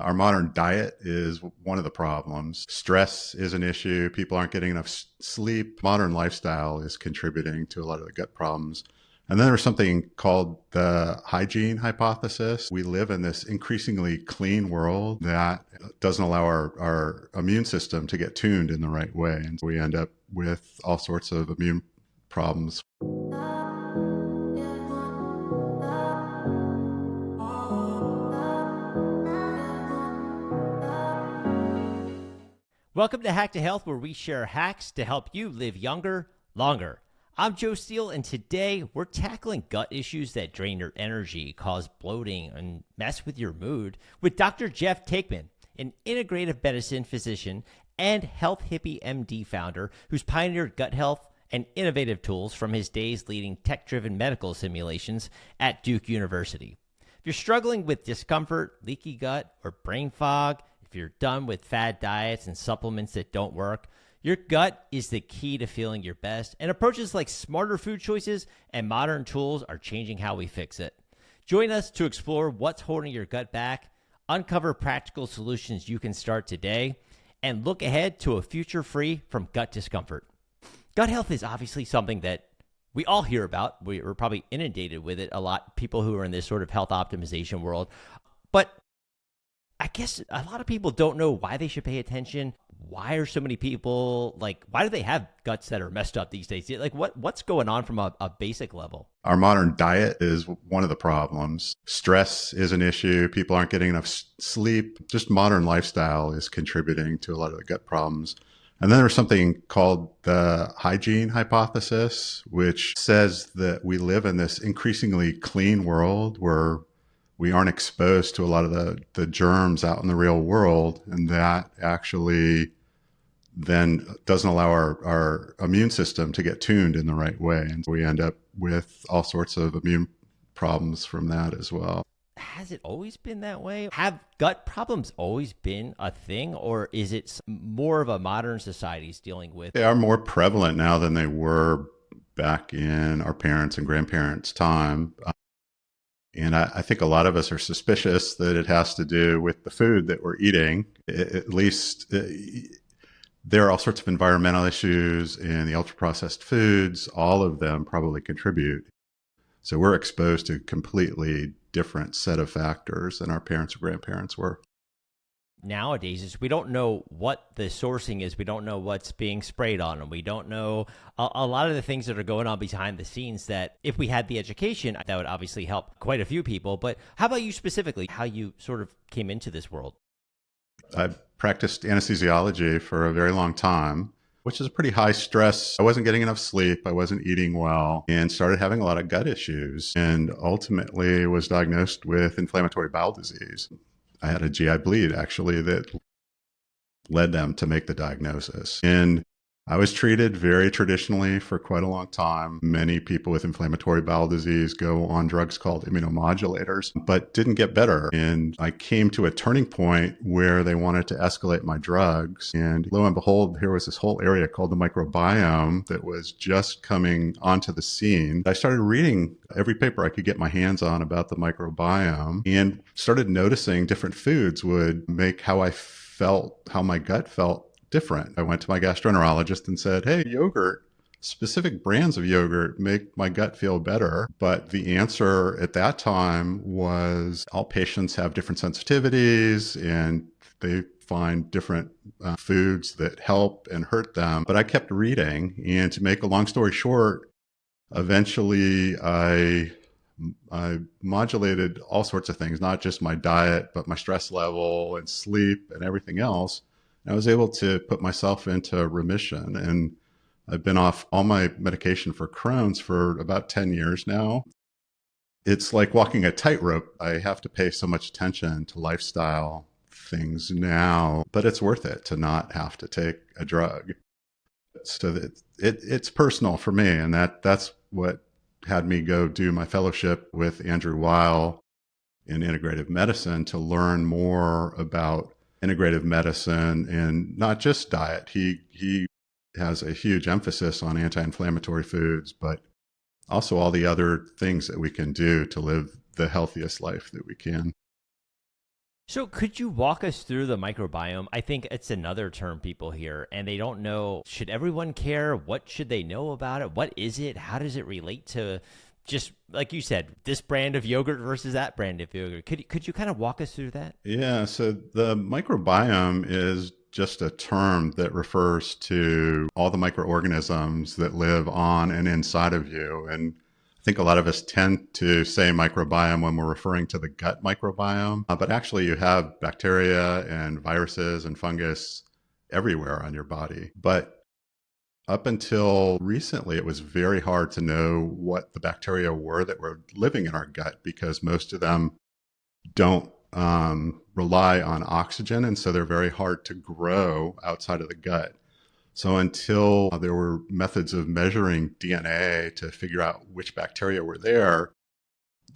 Our modern diet is one of the problems. Stress is an issue. People aren't getting enough sleep. Modern lifestyle is contributing to a lot of the gut problems. And then there's something called the hygiene hypothesis. We live in this increasingly clean world that doesn't allow our immune system to get tuned in the right way. And we end up with all sorts of immune problems. Welcome to Hack to Health, where we share hacks to help you live younger, longer. I'm Joe Steele, and today we're tackling gut issues that drain your energy, cause bloating, and mess with your mood with Dr. Jeff Taekman, an integrative medicine physician and Health Hippie MD founder who's pioneered gut health and innovative tools from his days leading tech-driven medical simulations at Duke University. If you're struggling with discomfort, leaky gut, or brain fog, if you're done with fad diets and supplements that don't work, your gut is the key to feeling your best, and approaches like smarter food choices and modern tools are changing how we fix it. Join us to explore what's holding your gut back, uncover practical solutions you can start today, and look ahead to a future free from gut discomfort. Gut health is obviously something that we all hear about. We're probably inundated with it a lot, people who are in this sort of health optimization world. But I guess a lot of people don't know why they should pay attention. Why are so many people, why do they have guts that are messed up these days? What's going on from a basic level? Our modern diet is one of the problems. Stress is an issue. People aren't getting enough sleep. Just modern lifestyle is contributing to a lot of the gut problems. And then there's something called the hygiene hypothesis, which says that we live in this increasingly clean world where we aren't exposed to a lot of the germs out in the real world. And that actually then doesn't allow our immune system to get tuned in the right way. And we end up with all sorts of immune problems from that as well. Has it always been that way? Have gut problems always been a thing, or is it more of a modern society's dealing with? They are more prevalent now than they were back in our parents' and grandparents' time. And I think a lot of us are suspicious that it has to do with the food that we're eating. At least there are all sorts of environmental issues in the ultra-processed foods. All of them probably contribute. So we're exposed to a completely different set of factors than our parents or grandparents were. Nowadays is we don't know what the sourcing is. We don't know what's being sprayed on them. We don't know a lot of the things that are going on behind the scenes that if we had the education, that would obviously help quite a few people. But how about you specifically, how you sort of came into this world? I practiced anesthesiology for a very long time, which is a pretty high stress. I wasn't getting enough sleep. I wasn't eating well and started having a lot of gut issues, and ultimately was diagnosed with inflammatory bowel disease. I had a GI bleed actually that led them to make the diagnosis. And I was treated very traditionally for quite a long time. Many people with inflammatory bowel disease go on drugs called immunomodulators, but didn't get better. And I came to a turning point where they wanted to escalate my drugs. And lo and behold, here was this whole area called the microbiome that was just coming onto the scene. I started reading every paper I could get my hands on about the microbiome and started noticing different foods would make how my gut felt different. I went to my gastroenterologist and said, hey, yogurt, specific brands of yogurt make my gut feel better. But the answer at that time was all patients have different sensitivities and they find different foods that help and hurt them. But I kept reading, and to make a long story short, eventually I modulated all sorts of things, not just my diet, but my stress level and sleep and everything else. I was able to put myself into remission, and I've been off all my medication for Crohn's for about 10 years now. It's like walking a tightrope. I have to pay so much attention to lifestyle things now, but it's worth it to not have to take a drug. So that it's personal for me, and that's what had me go do my fellowship with Andrew Weil in integrative medicine to learn more about integrative medicine and not just diet. He has a huge emphasis on anti-inflammatory foods, but also all the other things that we can do to live the healthiest life that we can. So could you walk us through the microbiome? I think it's another term people hear and they don't know. Should everyone care? What should they know about it? What is it? How does it relate to just like you said, this brand of yogurt versus that brand of yogurt? Could you kind of walk us through that? Yeah, so the microbiome is just a term that refers to all the microorganisms that live on and inside of you. And I think a lot of us tend to say microbiome when we're referring to the gut microbiome, but actually you have bacteria and viruses and fungus everywhere on your body. But up until recently, it was very hard to know what the bacteria were that were living in our gut because most of them don't rely on oxygen. And so they're very hard to grow outside of the gut. So until there were methods of measuring DNA to figure out which bacteria were there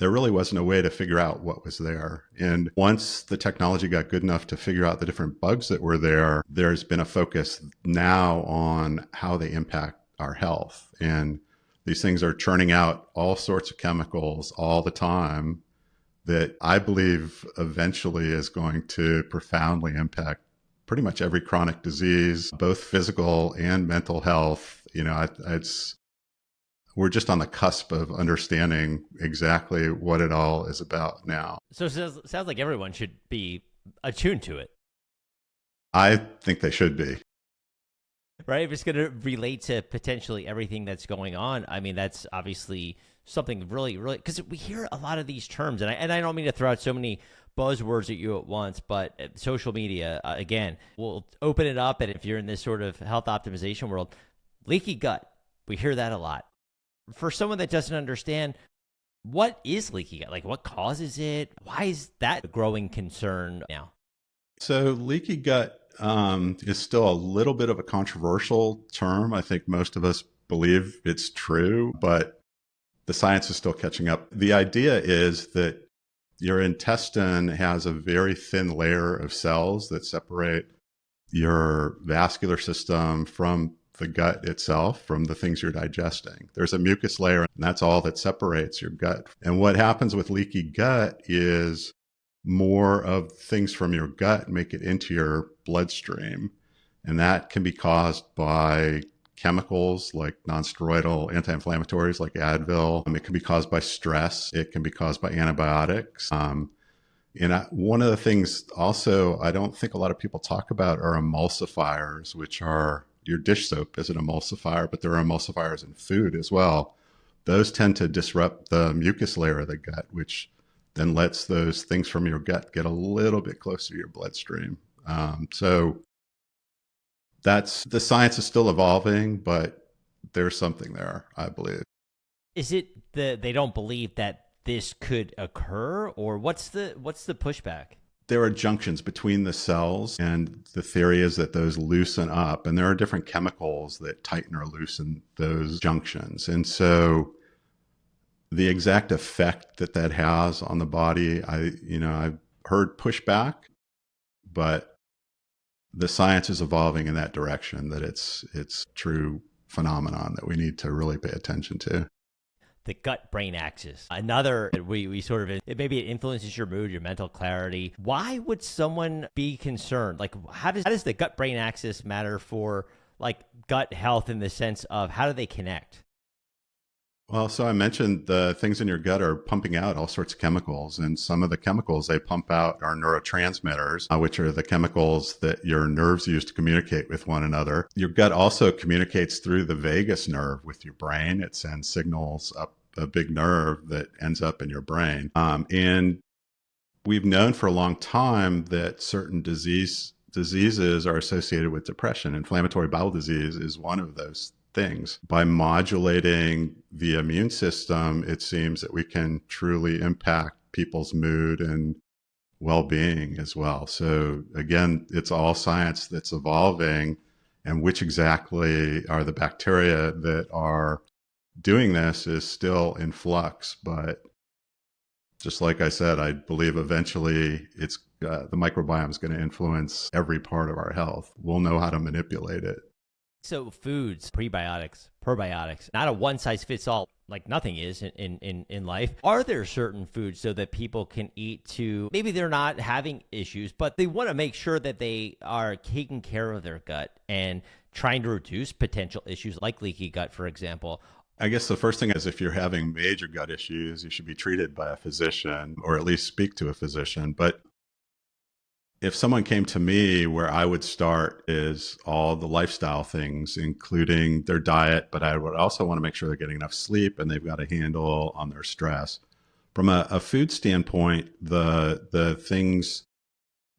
really wasn't a way to figure out what was there. And once the technology got good enough to figure out the different bugs that were there, there's been a focus now on how they impact our health. And these things are churning out all sorts of chemicals all the time that I believe eventually is going to profoundly impact pretty much every chronic disease, both physical and mental health. We're just on the cusp of understanding exactly what it all is about now. So it sounds like everyone should be attuned to it, I think they should be. right? If it's going to relate to potentially everything that's going on, I mean, that's obviously something really, really, because we hear a lot of these terms, and I don't mean to throw out so many buzzwords at you at once, but social media, again, we'll open it up, and if you're in this sort of health optimization world, leaky gut, we hear that a lot. For someone that doesn't understand, what is leaky gut? Like, what causes it? Why is that a growing concern now? So leaky gut is still a little bit of a controversial term. I think most of us believe it's true, but the science is still catching up. The idea is that your intestine has a very thin layer of cells that separate your vascular system from the gut itself, from the things you're digesting. There's a mucus layer, and that's all that separates your gut. And what happens with leaky gut is more of things from your gut make it into your bloodstream. And that can be caused by chemicals like nonsteroidal anti-inflammatories like Advil. It can be caused by stress. It can be caused by antibiotics. One of the things also I don't think a lot of people talk about are emulsifiers, which are your dish soap is an emulsifier, but there are emulsifiers in food as well. Those tend to disrupt the mucus layer of the gut, which then lets those things from your gut get a little bit closer to your bloodstream. So the science is still evolving, but there's something there, I believe. Is it they don't believe that this could occur, or what's the pushback? There are junctions between the cells, and the theory is that those loosen up, and there are different chemicals that tighten or loosen those junctions. And so the exact effect that has on the body, I've heard pushback, but the science is evolving in that direction, that it's true phenomenon that we need to really pay attention to. The gut-brain axis. Another, we sort of, maybe it influences your mood, your mental clarity. Why would someone be concerned? Like, how does the gut-brain axis matter for like gut health in the sense of how do they connect? Well, so I mentioned the things in your gut are pumping out all sorts of chemicals, and some of the chemicals they pump out are neurotransmitters, which are the chemicals that your nerves use to communicate with one another. Your gut also communicates through the vagus nerve with your brain. It sends signals up a big nerve that ends up in your brain. And we've known for a long time that certain diseases are associated with depression. Inflammatory bowel disease is one of those things. By modulating the immune system, it seems that we can truly impact people's mood and well-being as well. So again, it's all science that's evolving, and which exactly are the bacteria that are doing this is still in flux. But just like I said, I believe eventually the microbiome is going to influence every part of our health. We'll know how to manipulate it. So foods, prebiotics, probiotics, not a one-size-fits-all. like nothing is in life. Are there certain foods so that people can eat to maybe they're not having issues, but they want to make sure that they are taking care of their gut and trying to reduce potential issues like leaky gut, for example? I guess the first thing is if you're having major gut issues, you should be treated by a physician or at least speak to a physician. But if someone came to me, where I would start is all the lifestyle things, including their diet, but I would also want to make sure they're getting enough sleep and they've got a handle on their stress. From a food standpoint, the things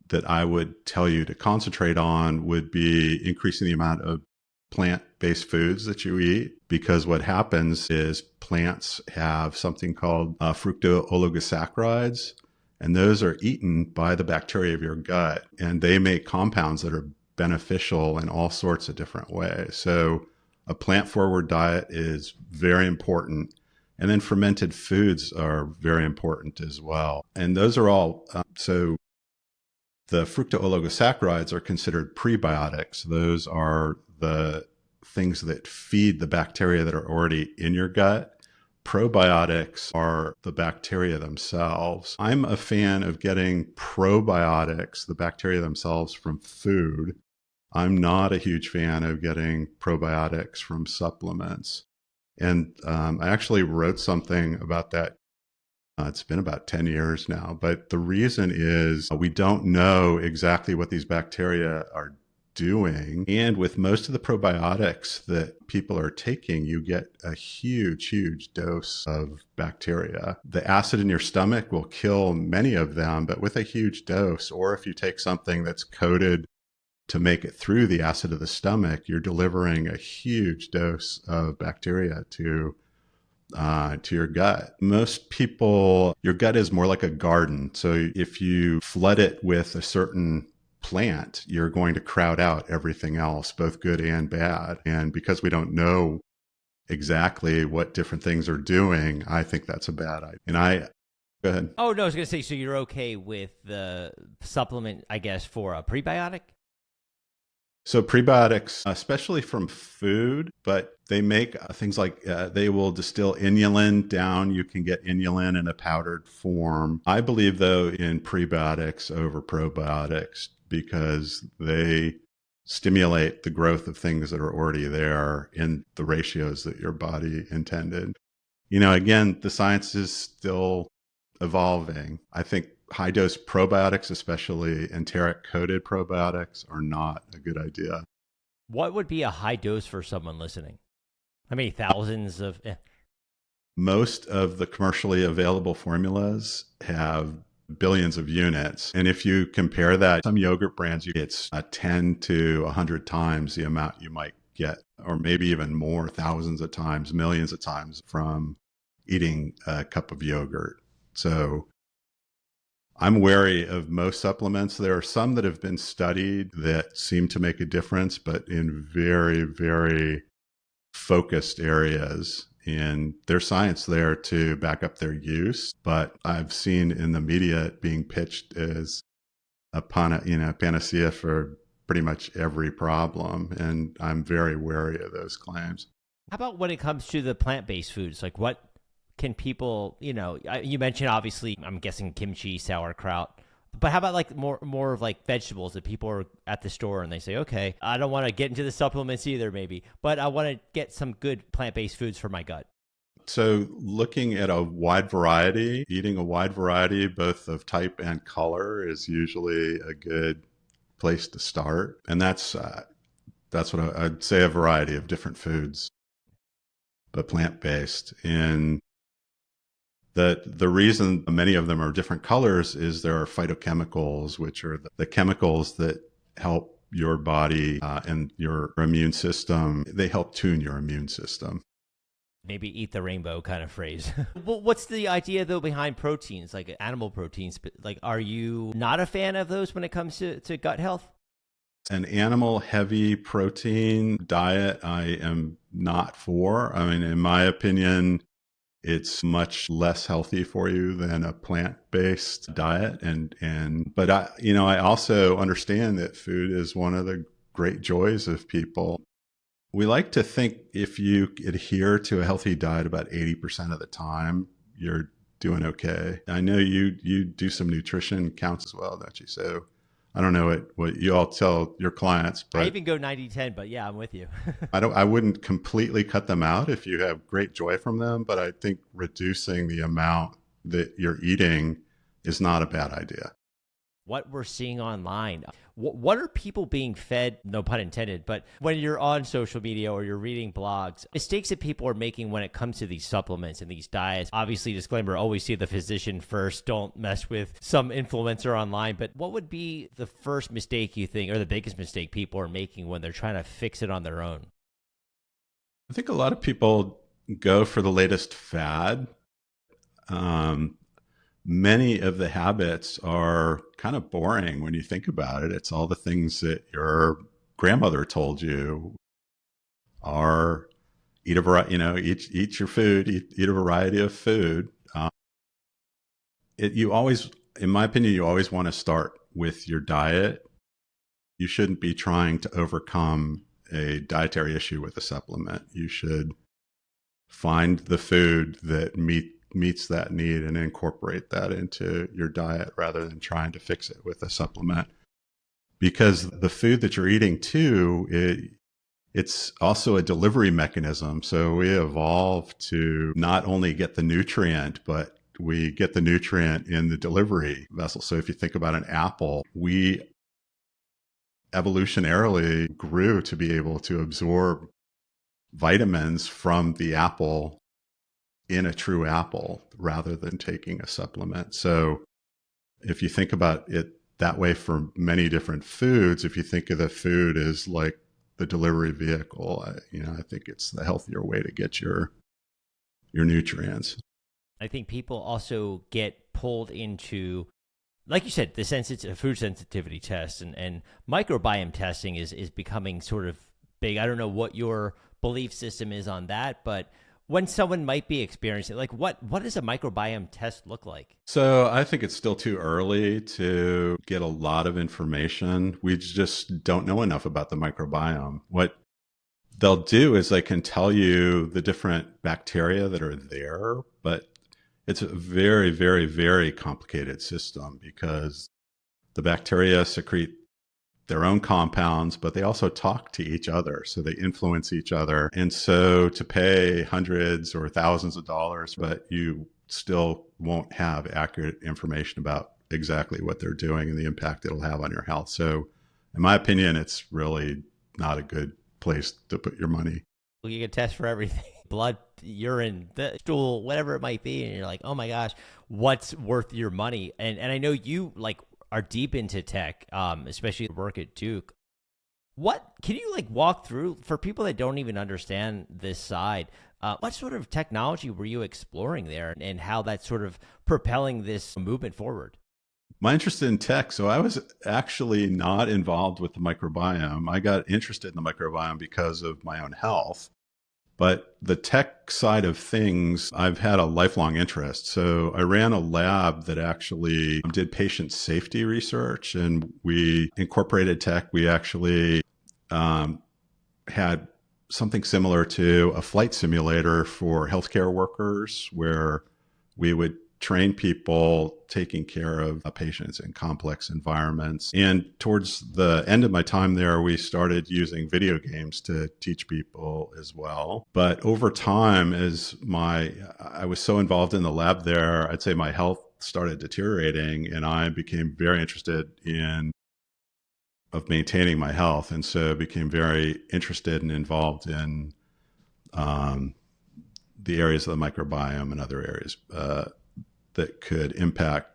that I would tell you to concentrate on would be increasing the amount of plant-based foods that you eat, because what happens is plants have something called fructooligosaccharides, and those are eaten by the bacteria of your gut, and they make compounds that are beneficial in all sorts of different ways. So a plant-forward diet is very important. And then fermented foods are very important as well. And those are all, so the fructooligosaccharides are considered prebiotics. Those are the things that feed the bacteria that are already in your gut. Probiotics are the bacteria themselves. I'm a fan of getting probiotics, the bacteria themselves, from food. I'm not a huge fan of getting probiotics from supplements. And I actually wrote something about that. It's been about 10 years now. But the reason is we don't know exactly what these bacteria are doing. And with most of the probiotics that people are taking, you get a huge, huge dose of bacteria. The acid in your stomach will kill many of them, but with a huge dose, or if you take something that's coated to make it through the acid of the stomach, you're delivering a huge dose of bacteria to your gut. Most people, your gut is more like a garden. So if you flood it with a certain plant, you're going to crowd out everything else, both good and bad. And because we don't know exactly what different things are doing, I think that's a bad idea. And go ahead. Oh, no, I was going to say, so you're okay with the supplement, I guess, for a prebiotic? So prebiotics, especially from food, but they make things like they will distill inulin down. You can get inulin in a powdered form. I believe, though, in prebiotics over probiotics because they stimulate the growth of things that are already there in the ratios that your body intended. Again, the science is still evolving. I think high dose probiotics, especially enteric coated probiotics, are not a good idea. What would be a high dose for someone listening? How many thousands of? Most of the commercially available formulas have billions of units. And if you compare that, some yogurt brands, it's 10 to 100 times the amount you might get, or maybe even more, thousands of times, millions of times from eating a cup of yogurt. So I'm wary of most supplements. There are some that have been studied that seem to make a difference, but in very, very focused areas. And there's science there to back up their use. But I've seen in the media it being pitched as a panacea for pretty much every problem. And I'm very wary of those claims. How about when it comes to the plant-based foods? Like what can people, you mentioned obviously, I'm guessing kimchi, sauerkraut, but how about like more of like vegetables that people are at the store and they say, okay, I don't want to get into the supplements either maybe, but I want to get some good plant-based foods for my gut. So looking at a wide variety, eating a wide variety, both of type and color, is usually a good place to start. And that's what I'd say, a variety of different foods, but plant-based. And the reason many of them are different colors is there are phytochemicals, which are the chemicals that help your body and your immune system. They help tune your immune system. Maybe eat the rainbow kind of phrase. Well, what's the idea though behind proteins, like animal proteins? Like, are you not a fan of those when it comes to gut health? An animal heavy protein diet, I am not for. I mean, in my opinion, it's much less healthy for you than a plant-based diet. But I also understand that food is one of the great joys of people. We like to think if you adhere to a healthy diet about 80% of the time, you're doing okay. I know you do some nutrition counts as well, don't you? So I don't know what you all tell your clients, I but even go 90-10, but yeah, I'm with you. I wouldn't completely cut them out if you have great joy from them, but I think reducing the amount that you're eating is not a bad idea. What we're seeing online, what are people being fed? No pun intended, but when you're on social media or you're reading blogs, mistakes that people are making when it comes to these supplements and these diets. Obviously, disclaimer, always see the physician first. Don't mess with some influencer online. But what would be the first mistake you think, or the biggest mistake people are making when they're trying to fix it on their own? I think a lot of people go for the latest fad. Um, Many of the habits are kind of boring when you think about it. It's all the things that your grandmother told you are eat a variety, eat your food, eat a variety of food. You always, in my opinion, you always want to start with your diet. You shouldn't be trying to overcome a dietary issue with a supplement. You should find the food that meets that need and incorporate that into your diet rather than trying to fix it with a supplement. Because the food that you're eating too, it's also a delivery mechanism. So we evolved to not only get the nutrient, but we get the nutrient in the delivery vessel. So if you think about an apple, we evolutionarily grew to be able to absorb vitamins from the apple in a true apple rather than taking a supplement. So if you think about it that way for many different foods, if you think of the food as like the delivery vehicle, I think it's the healthier way to get your nutrients. I think people also get pulled into, like you said, the food sensitivity test and microbiome testing is becoming sort of big. I don't know what your belief system is on that, but when someone might be experiencing, like what does a microbiome test look like? So I think it's still too early to get a lot of information. We just don't know enough about the microbiome. What they'll do is they can tell you the different bacteria that are there, but it's a very, very, very complicated system because the bacteria secrete their own compounds, but they also talk to each other. So they influence each other. And so to pay hundreds or thousands of dollars, but you still won't have accurate information about exactly what they're doing and the impact it'll have on your health. So in my opinion, it's really not a good place to put your money. Well, you can test for everything. Blood, urine, the stool, whatever it might be. And you're like, oh my gosh, what's worth your money? And I know you are deep into tech, especially work at Duke. What can you walk through for people that don't even understand this side? What sort of technology were you exploring there and how that's sort of propelling this movement forward? My interest in tech. So I was actually not involved with the microbiome. I got interested in the microbiome because of my own health. But the tech side of things, I've had a lifelong interest. So I ran a lab that actually did patient safety research and we incorporated tech. We actually had something similar to a flight simulator for healthcare workers where we would train people taking care of patients in complex environments. And towards the end of my time there, we started using video games to teach people as well. But over time, I was so involved in the lab there, I'd say my health started deteriorating and I became very interested of maintaining my health. And so became very interested and involved in the areas of the microbiome and other areas that could impact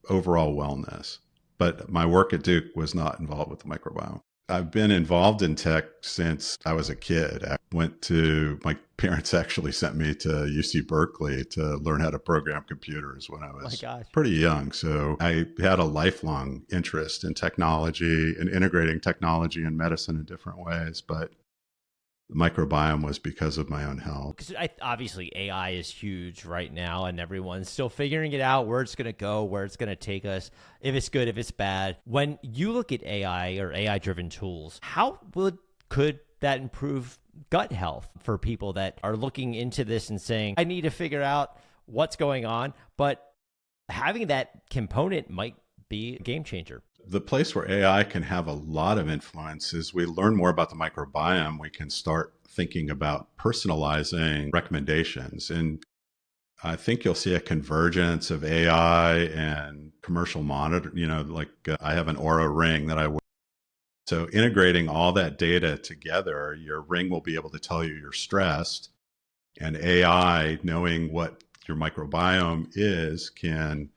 overall wellness. But my work at Duke was not involved with the microbiome. I've been involved in tech since I was a kid. My parents actually sent me to UC Berkeley to learn how to program computers when I was pretty young. So I had a lifelong interest in technology and integrating technology and medicine in different ways. But the microbiome was because of my own health. Because obviously AI is huge right now and everyone's still figuring it out, where it's going to go, where it's going to take us, if it's good, if it's bad. When you look at AI or AI-driven tools, how could that improve gut health for people that are looking into this and saying, I need to figure out what's going on, but having that component might be a game changer. The place where AI can have a lot of influence is we learn more about the microbiome, we can start thinking about personalizing recommendations. And I think you'll see a convergence of AI and commercial monitor, I have an Aura ring that I wear. So integrating all that data together, your ring will be able to tell you you're stressed, and AI, knowing what your microbiome is, can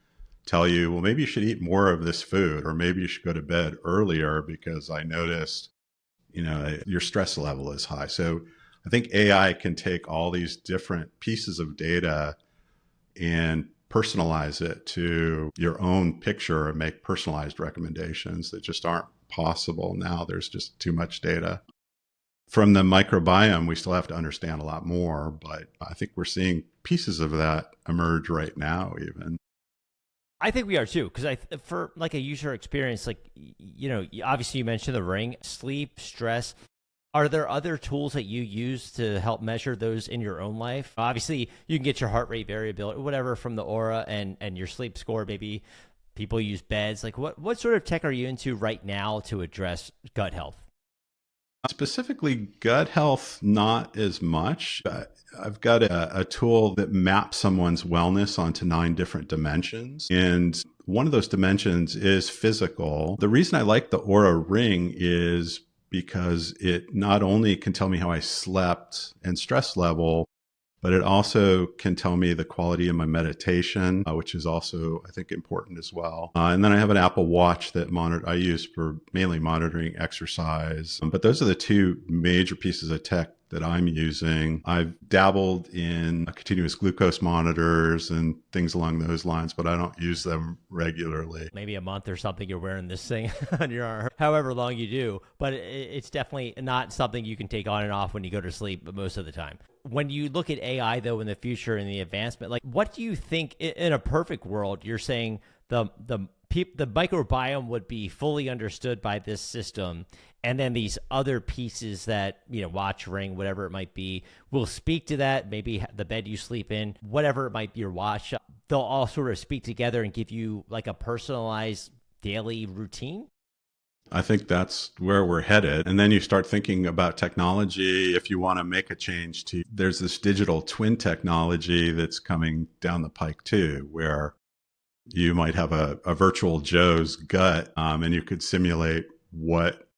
tell you, well, maybe you should eat more of this food, or maybe you should go to bed earlier because I noticed, your stress level is high. So I think AI can take all these different pieces of data and personalize it to your own picture and make personalized recommendations that just aren't possible now. There's just too much data. From the microbiome, we still have to understand a lot more, but I think we're seeing pieces of that emerge right now even. I think we are too, because for like a user experience, obviously you mentioned the ring, sleep, stress. Are there other tools that you use to help measure those in your own life? Obviously, you can get your heart rate variability, whatever, from the Aura and your sleep score. Maybe people use beds. Like, what sort of tech are you into right now to address gut health? Specifically, gut health, not as much. I've got a tool that maps someone's wellness onto 9 different dimensions. And one of those dimensions is physical. The reason I like the Aura ring is because it not only can tell me how I slept and stress level, but it also can tell me the quality of my meditation, which is also, I think, important as well. And then I have an Apple Watch that I use for mainly monitoring exercise. But those are the 2 major pieces of tech that I'm using. I've dabbled in continuous glucose monitors and things along those lines, but I don't use them regularly. Maybe a month or something you're wearing this thing on your arm, however long you do, but it's definitely not something you can take on and off when you go to sleep most of the time. When you look at AI, though, in the future and the advancement, like, what do you think in a perfect world, you're saying the microbiome would be fully understood by this system, and then these other pieces that, watch, ring, whatever it might be, will speak to that, maybe the bed you sleep in, whatever it might be, your watch, they'll all sort of speak together and give you like a personalized daily routine? I think that's where we're headed. And then you start thinking about technology. If you want to make a change there's this digital twin technology that's coming down the pike too, where you might have a virtual Joe's gut, and you could simulate what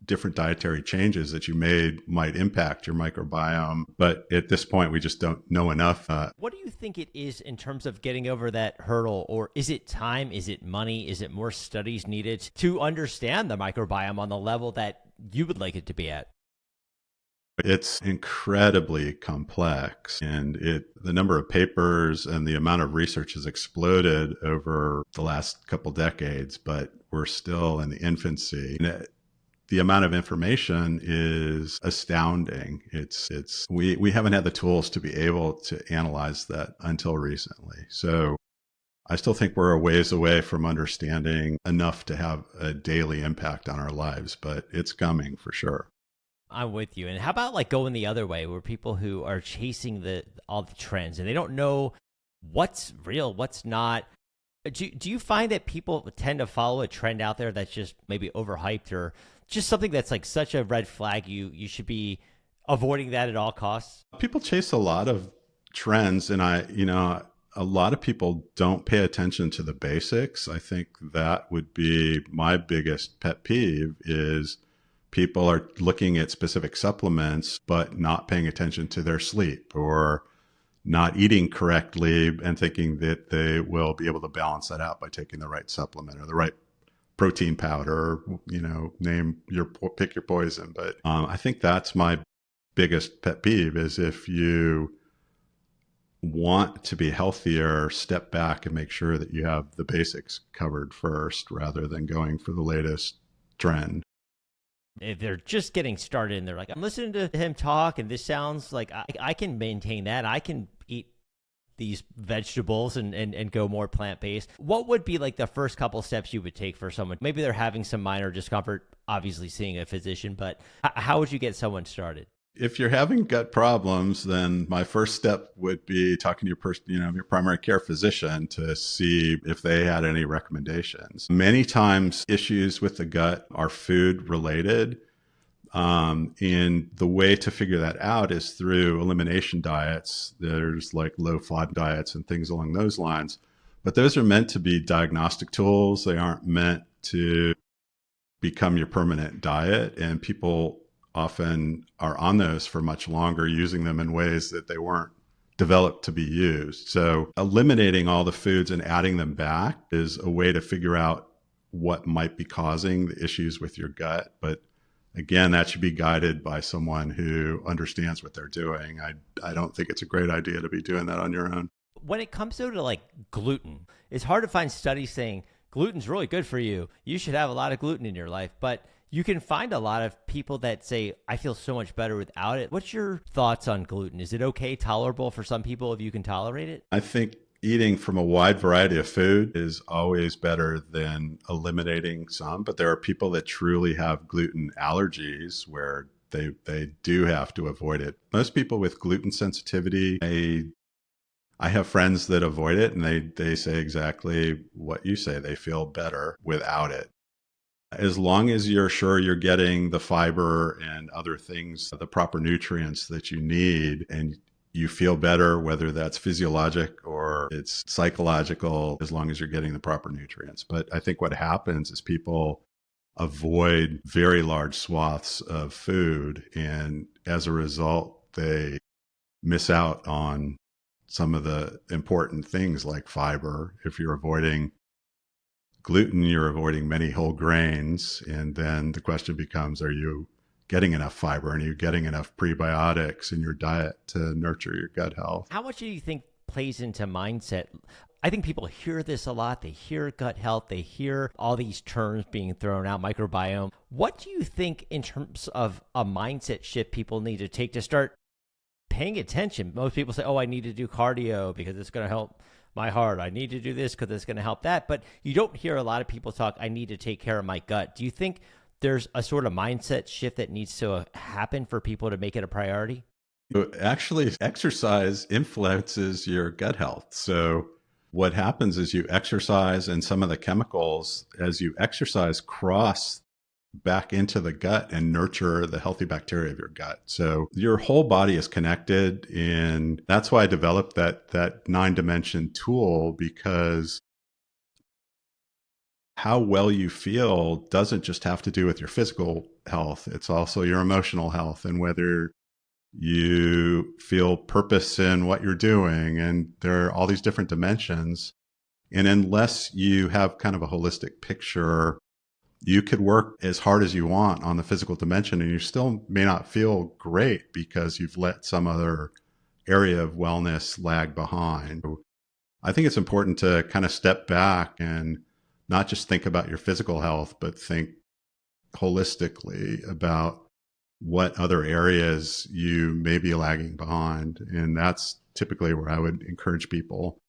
different dietary changes that you made might impact your microbiome. But at this point, we just don't know enough. What do you think it is in terms of getting over that hurdle? Or is it time? Is it money? Is it more studies needed to understand the microbiome on the level that you would like it to be at? It's incredibly complex, and the number of papers and the amount of research has exploded over the last couple decades, but we're still in the infancy. And the amount of information is astounding. We haven't had the tools to be able to analyze that until recently. So I still think we're a ways away from understanding enough to have a daily impact on our lives, but it's coming for sure. I'm with you. And how about like going the other way, where people who are chasing all the trends and they don't know what's real, what's not? Do you find that people tend to follow a trend out there that's just maybe overhyped, or just something that's like such a red flag, you should be avoiding that at all costs? People chase a lot of trends, and a lot of people don't pay attention to the basics. I think that would be my biggest pet peeve, is people are looking at specific supplements, but not paying attention to their sleep, or not eating correctly and thinking that they will be able to balance that out by taking the right supplement or the right protein powder, pick your poison. But I think that's my biggest pet peeve, is if you want to be healthier, step back and make sure that you have the basics covered first, rather than going for the latest trend. If they're just getting started and they're like, I'm listening to him talk and this sounds like I can maintain that, I can eat these vegetables and go more plant-based, what would be like the first couple steps you would take for someone? Maybe they're having some minor discomfort, obviously seeing a physician, but how would you get someone started? If you're having gut problems, then my first step would be talking to your primary care physician to see if they had any recommendations. Many times issues with the gut are food related. And the way to figure that out is through elimination diets. There's like low FOD diets and things along those lines. But those are meant to be diagnostic tools. They aren't meant to become your permanent diet. And people often are on those for much longer, using them in ways that they weren't developed to be used. So eliminating all the foods and adding them back is a way to figure out what might be causing the issues with your gut. But again, that should be guided by someone who understands what they're doing. I don't think it's a great idea to be doing that on your own. When it comes to like gluten, it's hard to find studies saying gluten's really good for you. You should have a lot of gluten in your life, but you can find a lot of people that say, I feel so much better without it. What's your thoughts on gluten? Is it okay, tolerable for some people if you can tolerate it? I think eating from a wide variety of food is always better than eliminating some, but there are people that truly have gluten allergies where they do have to avoid it. Most people with gluten sensitivity, I have friends that avoid it, and they say exactly what you say. They feel better without it. As long as you're sure you're getting the fiber and other things, the proper nutrients that you need, and you feel better, whether that's physiologic or it's psychological, as long as you're getting the proper nutrients. But I think what happens is people avoid very large swaths of food, and as a result, they miss out on some of the important things like fiber. If you're avoiding gluten, you're avoiding many whole grains. And then the question becomes, are you getting enough fiber and are you getting enough prebiotics in your diet to nurture your gut health? How much do you think plays into mindset? I think people hear this a lot. They hear gut health. They hear all these terms being thrown out, microbiome. What do you think in terms of a mindset shift people need to take to start paying attention? Most people say, oh, I need to do cardio because it's going to help my heart. I need to do this because it's going to help that. But you don't hear a lot of people talk, I need to take care of my gut. Do you think there's a sort of mindset shift that needs to happen for people to make it a priority? Actually, exercise influences your gut health. So what happens is you exercise, and some of the chemicals as you exercise cross back into the gut and nurture the healthy bacteria of your gut. So your whole body is connected, and that's why I developed that 9-dimension tool, because how well you feel doesn't just have to do with your physical health. It's also your emotional health and whether you feel purpose in what you're doing. And there are all these different dimensions. And unless you have kind of a holistic picture, you could work as hard as you want on the physical dimension and you still may not feel great because you've let some other area of wellness lag behind. I think it's important to kind of step back and not just think about your physical health, but think holistically about what other areas you may be lagging behind. And that's typically where I would encourage people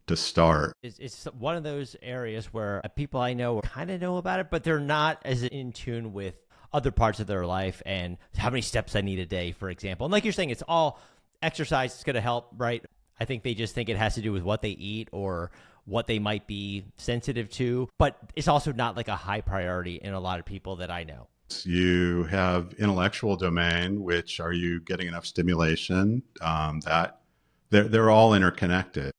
to start. It's one of those areas where people I know kind of know about it, but they're not as in tune with other parts of their life and how many steps I need a day, for example. And like you're saying, it's all exercise is going to help, right? I think they just think it has to do with what they eat or what they might be sensitive to, but it's also not like a high priority in a lot of people that I know. You have intellectual domain, which are you getting enough stimulation? That they're all interconnected.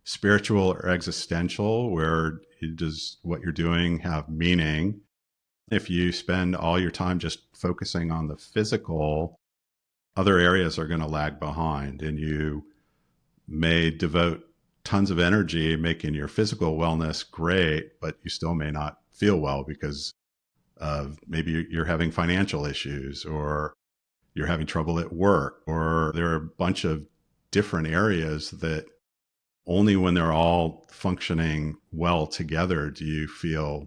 Spiritual or existential, where does what you're doing have meaning? If you spend all your time just focusing on the physical, other areas are going to lag behind, and you may devote tons of energy making your physical wellness great, but you still may not feel well because of maybe you're having financial issues or you're having trouble at work, or there are a bunch of different areas that only when they're all functioning well together do you feel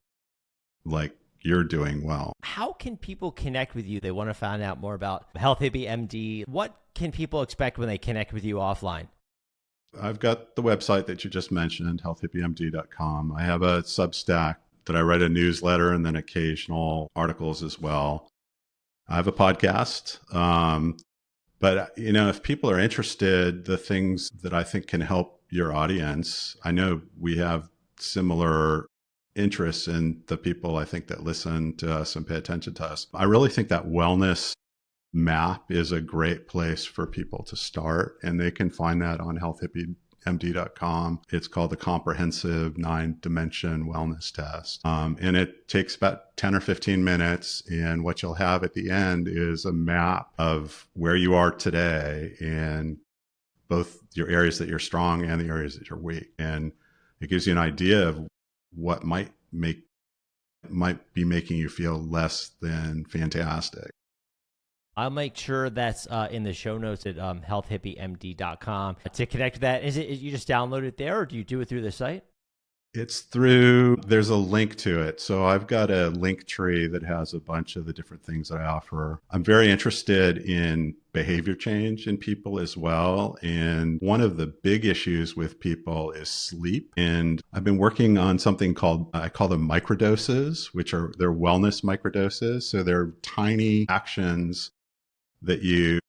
like you're doing well. How can people connect with you? They want to find out more about Health Hippie MD. What can people expect when they connect with you offline? I've got the website that you just mentioned, healthhippiemd.com. I have a Substack that I write a newsletter and then occasional articles as well. I have a podcast. But, if people are interested, the things that I think can help your audience, I know we have similar interests in the people I think that listen to us and pay attention to us. I really think that wellness map is a great place for people to start, and they can find that on healthhippiemd.com. It's called the Comprehensive 9-Dimension Wellness Test. And it takes about 10 or 15 minutes. And what you'll have at the end is a map of where you are today in both your areas that you're strong and the areas that you're weak. And it gives you an idea of what might be making you feel less than fantastic. I'll make sure that's in the show notes at healthhippiemd.com. To connect to that, is it you just download it there, or do you do it through the site? There's a link to it. So I've got a link tree that has a bunch of the different things that I offer. I'm very interested in behavior change in people as well. And one of the big issues with people is sleep. And I've been working on something I call them microdoses, they're wellness microdoses. So they're tiny actions that you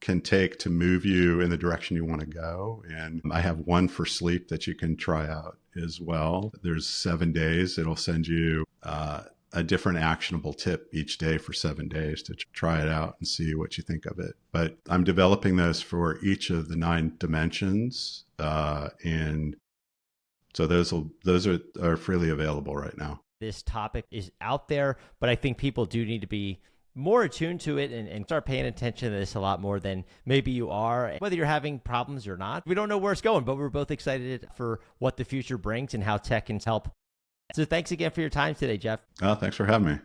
can take to move you in the direction you want to go. And I have one for sleep that you can try out as well. There's 7 days. It'll send you a different actionable tip each day for 7 days to try it out and see what you think of it. But I'm developing those for each of the 9 dimensions. And so those are freely available right now. This topic is out there, but I think people do need to be more attuned to it and start paying attention to this a lot more than maybe you are, whether you're having problems or not. We don't know where it's going, but we're both excited for what the future brings and how tech can help. So thanks again for your time today, Jeff. Thanks for having me.